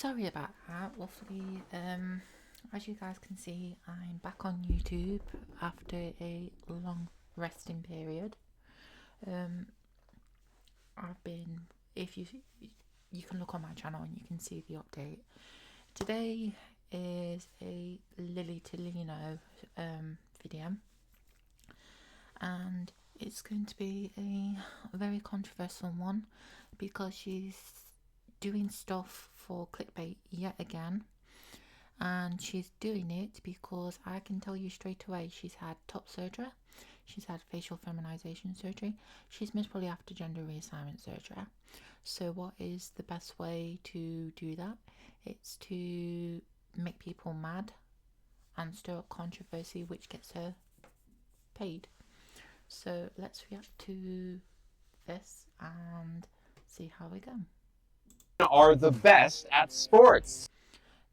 Sorry about that. Hopefully, as you guys can see, I'm back on YouTube after a long resting period. Um, I've been, if you can look on my channel and you can see the update. Today is a Lily Tolino video, and it's going to be a very controversial one because she's doing stuff for clickbait yet again, and she's doing it because I can tell you straight away she's had top surgery, she's had facial feminization surgery, she's most probably after gender reassignment surgery. So what is the best way to do that? It's to make people mad and stir up controversy, which gets her paid. So let's react to this and see how we go. Are the best at sports.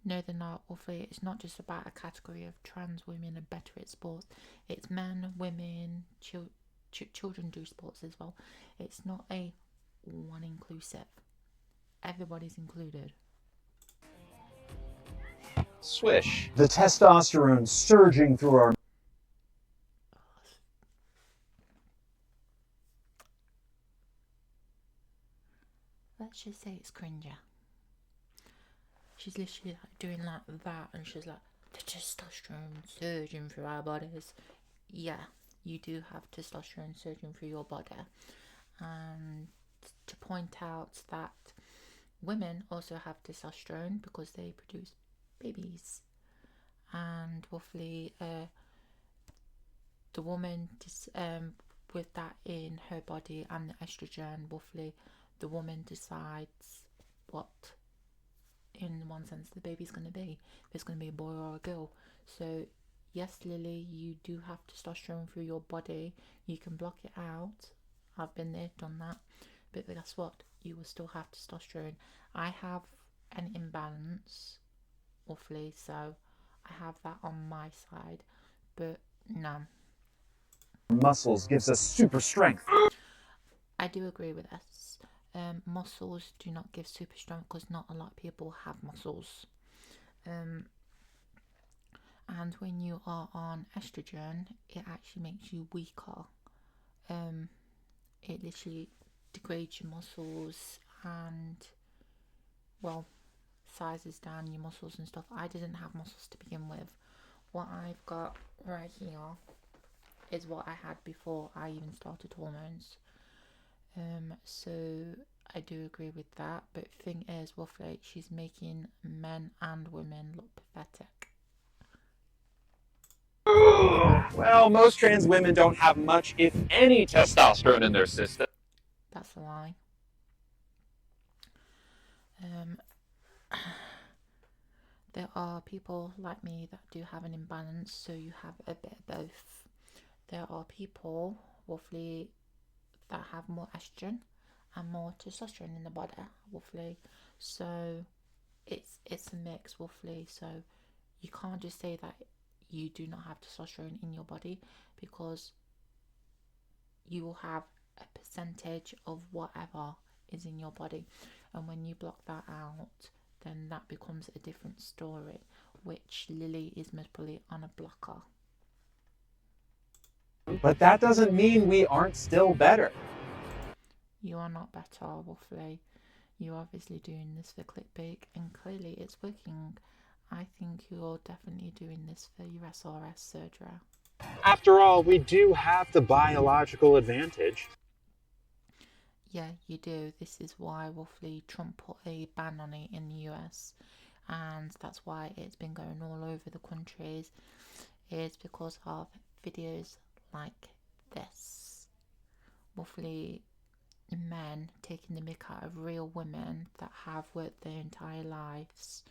No, they're not. Hopefully, it's not just about a category of trans women are better at sports. It's men, women, children do sports as well. It's not a one inclusive. Everybody's included. Swish. The testosterone surging through our... Let's just say it's cringer. She's literally like doing like that, and she's like, the testosterone surging through our bodies. Yeah, you do have testosterone surging through your body. And to point out that women also have testosterone because they produce babies, and roughly the woman with that in her body and the estrogen, roughly the woman decides what, in one sense, the baby's going to be, if it's going to be a boy or a girl. So yes, Lily, you do have testosterone through your body. You can block it out. I've been there, done that. But guess what? You will still have testosterone. I have an imbalance, roughly, so I have that on my side. But no, muscles gives us super strength. I do agree with this. Muscles do not give super strength because not a lot of people have muscles. And when you are on estrogen, it actually makes you weaker. It literally degrades your muscles and, well, sizes down your muscles and stuff. I didn't have muscles to begin with. What I've got right here is what I had before I even started hormones. So I do agree with that, but thing is, roughly, she's making men and women look pathetic. Well, most trans women don't have much, if any, testosterone in their system. That's a lie. There are people like me that do have an imbalance, so you have a bit of both. There are people, roughly, that have more estrogen and more testosterone in the body, roughly. So it's a mix, roughly. So you can't just say that you do not have testosterone in your body, because you will have a percentage of whatever is in your body, and when you block that out, then that becomes a different story, which Lily is most probably on a blocker. But that doesn't mean we aren't still better. You are not better, roughly. You're obviously doing this for clickbait, and clearly it's working. I think you're definitely doing this for your SRS surgery. After all, we do have the biological advantage. Yeah, you do. This is why, roughly, Trump put a ban on it in the US, and that's why it's been going all over the countries. It's because of videos like this. Roughly, men taking the mick out of real women that have worked their entire lives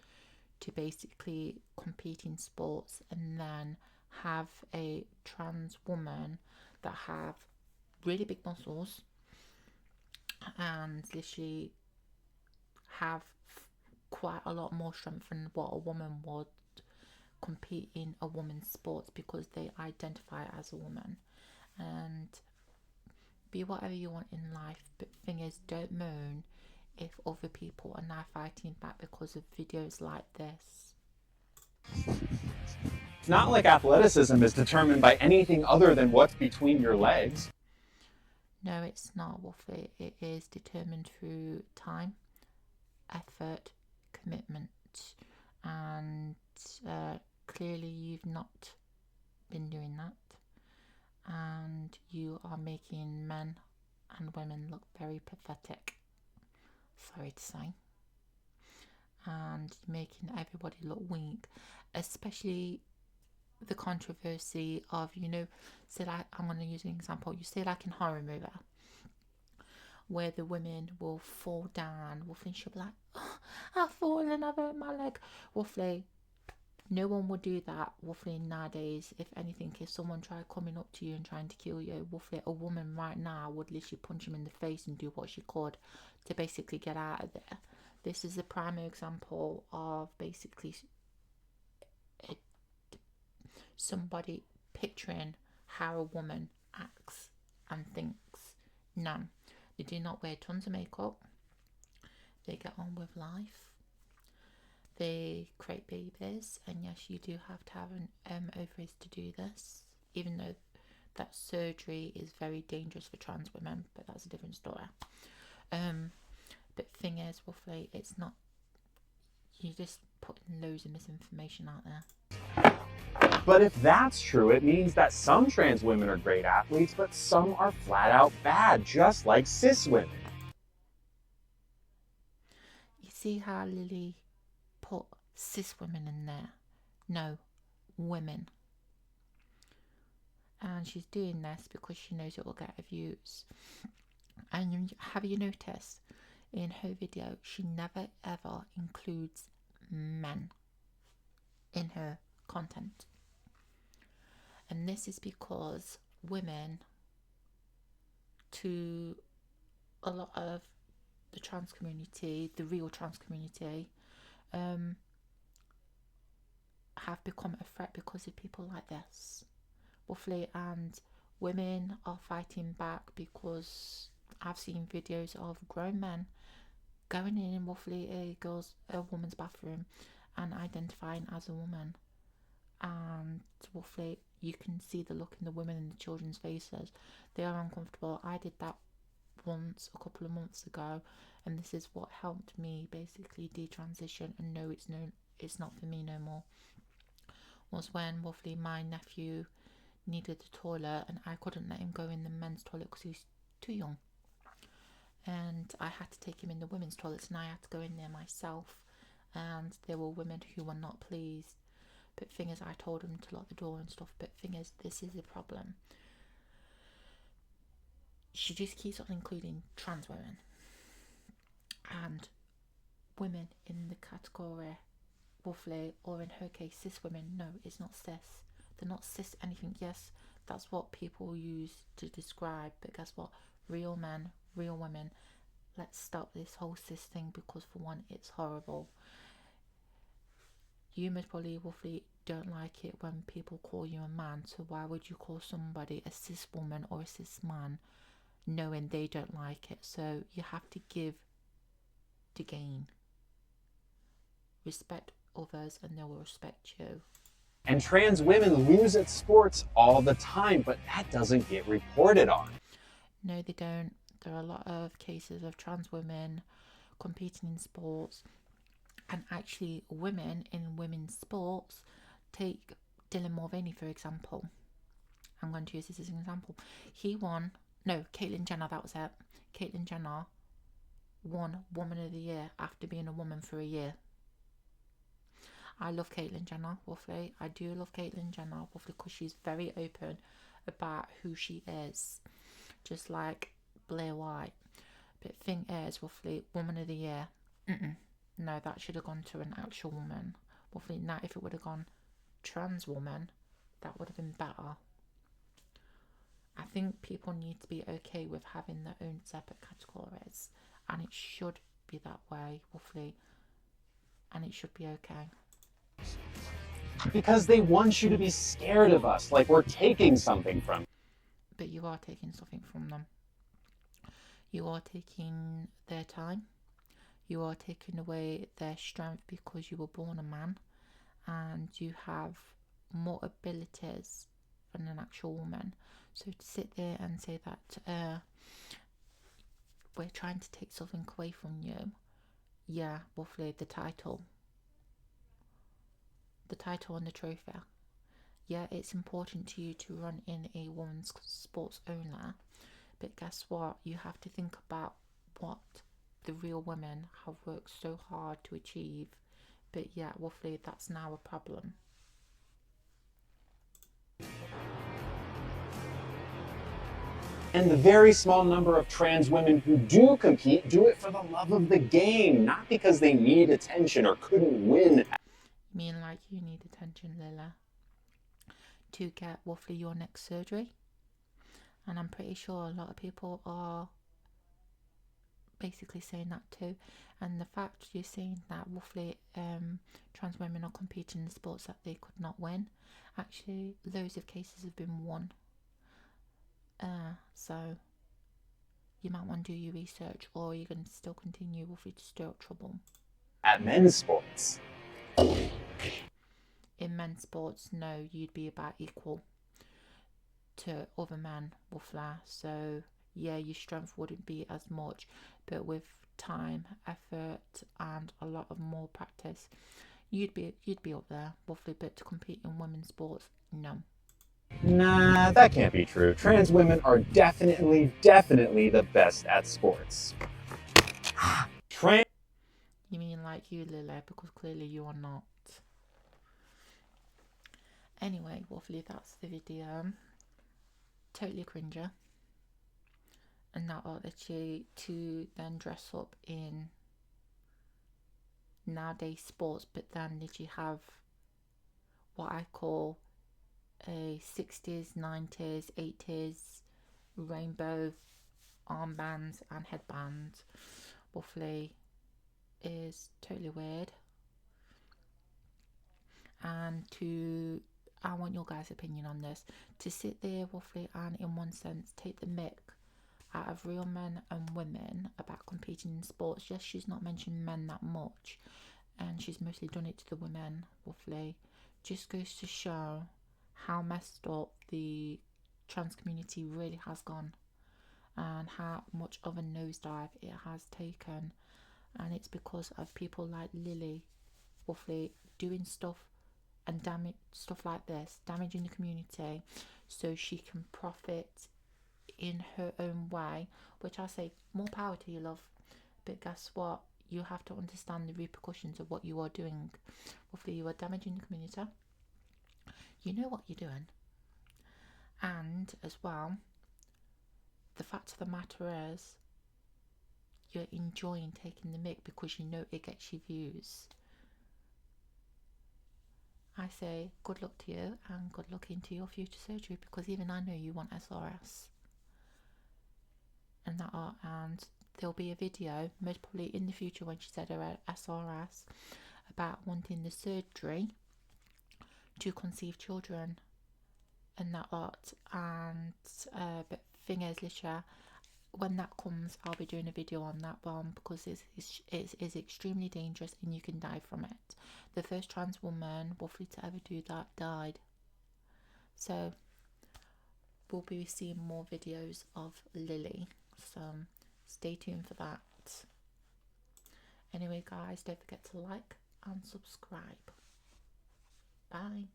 to basically compete in sports, and then have a trans woman that have really big muscles and literally have quite a lot more strength than what a woman would compete in a woman's sports, because they identify as a woman. And be whatever you want in life, but thing is, don't moan if other people are now fighting back because of videos like this. It's not like athleticism is determined by anything other than what's between your legs. No, it's not, Wolfie. It is determined through time, effort, commitment, and clearly you've not been doing that, and you are making men and women look very pathetic, sorry to say, and making everybody look weak, especially the controversy of, say, like, I'm going to use an example. You say, like in horror movie, where the women will fall down, Wolfie, she'll be like, oh, I've fallen, I've hurt my leg. Wolfie, no one would do that, Wolfie, nowadays. If anything, if someone tried coming up to you and trying to kill you, Wolfie, a woman right now would literally punch him in the face and do what she could to basically get out of there. This is a prime example of basically somebody picturing how a woman acts and thinks. No, they do not wear tons of makeup. They get on with life. They create babies, and yes, you do have to have an ovaries to do this, even though that surgery is very dangerous for trans women, but that's a different story. But thing is, Wolfie, it's not, you're just putting loads of misinformation out there. But if that's true, it means that some trans women are great athletes, but some are flat out bad, just like cis women. You see how Lily put cis women in there? No, women. And she's doing this because she knows it will get her views. And have you noticed in her video, she never ever includes men in her content. And this is because women, to a lot of the trans community, the real trans community, have become a threat because of people like this, Wolfie, and women are fighting back because I've seen videos of grown men going in Wolfie, a woman's bathroom and identifying as a woman, and Wolfie, you can see the look in the women and the children's faces. They are uncomfortable. I did that once a couple of months ago, and this is what helped me basically detransition and know it's not for me no more. Was when Wolfie, my nephew, needed the toilet and I couldn't let him go in the men's toilet because he was too young, and I had to take him in the women's toilets, and I had to go in there myself, and there were women who were not pleased. But thing is, I told him to lock the door and stuff. But thing is, this is the problem. She just keeps on including trans women and women in the category Wolfie, or in her case, cis women. No, it's not cis. They're not cis anything. Yes, that's what people use to describe. But guess what? Real men, real women. Let's stop this whole cis thing, because for one, it's horrible. You most probably, Wolfie, don't like it when people call you a man, so why would you call somebody a cis woman or a cis man knowing they don't like it? So you have to give to gain. Respect others and they will respect you. And trans women lose at sports all the time, but that doesn't get reported on. No, they don't. There are a lot of cases of trans women competing in sports. And actually, women in women's sports, take Dylan Mulvaney for example. I'm going to use this as an example. Caitlyn Jenner, that was it. Caitlyn Jenner won Woman of the Year after being a woman for a year. I love Caitlyn Jenner, Wolfie. I do love Caitlyn Jenner, Wolfie, because she's very open about who she is, just like Blair White. But thing is, Wolfie, Woman of the Year, no, that should have gone to an actual woman. Wolfie, now if it would have gone trans woman, that would have been better. I think people need to be okay with having their own separate categories, and it should be that way, Wolfie, and it should be okay. Because they want you to be scared of us, like we're taking something from them. But you are taking something from them. You are taking their time. you are taking away their strength because you were born a man and you have more abilities than an actual woman. So to sit there and say that we're trying to take something away from you, yeah, roughly the title and the trophy. Yeah, it's important to you to run in a women's sports only, but guess what? You have to think about what the real women have worked so hard to achieve. But yeah, roughly that's now a problem. And the very small number of trans women who do compete do it for the love of the game, not because they need attention or couldn't win. You mean like you need attention, Lila, to get roughly your next surgery? And I'm pretty sure a lot of people are basically saying that too. And the fact you're saying that roughly trans women are competing in sports that they could not win, actually loads of cases have been won. So you might want to do your research, or you're going to still continue roughly to stir up trouble. At men's sports. In men's sports, no, you'd be about equal to other men, roughly. So yeah, your strength wouldn't be as much, but with time, effort, and a lot of more practice, you'd be up there, roughly. But to compete in women's sports, no. Nah, that can't be true. Trans women are definitely the best at sports. You mean like you, Lily, because clearly you are not. Anyway, roughly that's the video. Totally cringer. And now literally to then dress up in nowadays sports, but then literally have what I call a 60s, 90s, 80s rainbow armbands and headbands, roughly, is totally weird. And I want your guys' opinion on this. To sit there roughly and in one sense take the mick out of real men and women about competing in sports. Yes, she's not mentioned men that much, and she's mostly done it to the women roughly. Just goes to show how messed up the trans community really has gone, and how much of a nosedive it has taken. And it's because of people like Lily roughly doing stuff and stuff like this, damaging the community so she can profit in her own way, which I say more power to you, love. But guess what? You have to understand the repercussions of what you are doing. Roughly, you are damaging the community. You know what you're doing. And as well, the fact of the matter is, you're enjoying taking the mick because you know it gets you views. I say good luck to you and good luck into your future surgery, because even I know you want SRS. And there'll be a video, most probably in the future when she said her SRS, about wanting the surgery to conceive children and that lot. And but thing is, Lisha, when that comes, I'll be doing a video on that one, because it is extremely dangerous and you can die from it. The first trans woman roughly to ever do that died. So we'll be seeing more videos of Lily, so stay tuned for that. Anyway guys, don't forget to like and subscribe. Bye.